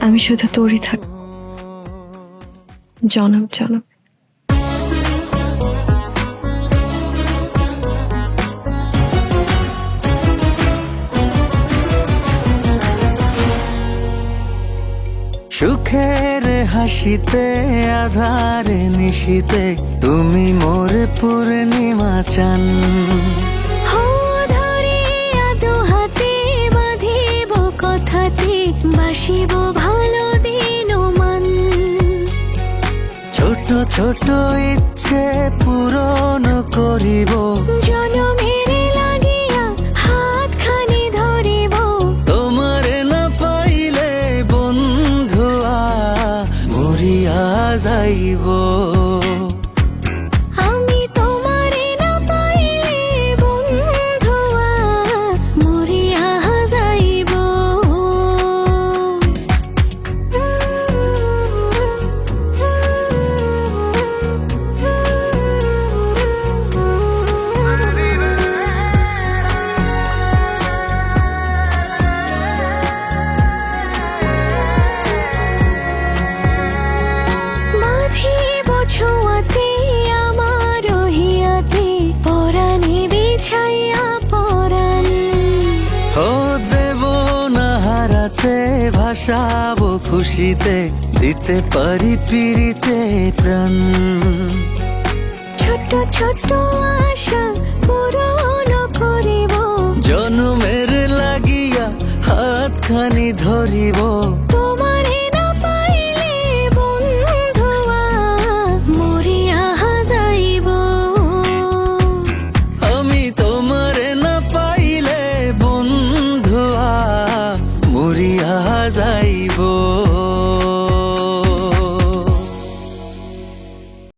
আমি শুধু তোরই থাক, জনম জনম। সুখের হাসিতে আধারে নিশিতে তুমি মোর পূর্ণিমা চান। বাসিব ভালো দিন মান, ছোট ছোট ইচ্ছে পূরণ করিব, জনমের লাগিয়া হাত খানি ধরিব। তোমার না পাইলে বন্ধুয়া মরিয়া যাইব। আমি তোমারে না পাইলে বন্ধুয়া মরিয়া যাইব। বাঁধিব ছোঁয়াতে আমার হিয়াতে পরাণে বিছাইয়া পরাণ। ও দেব না হারাতে ভাসাবো খুশিতে, দিতে পারি পিরিতে প্রাণ। ছোট ছোট আশা পূরণ করিব, জনমের লাগিয়া হাত খানি ধরিব,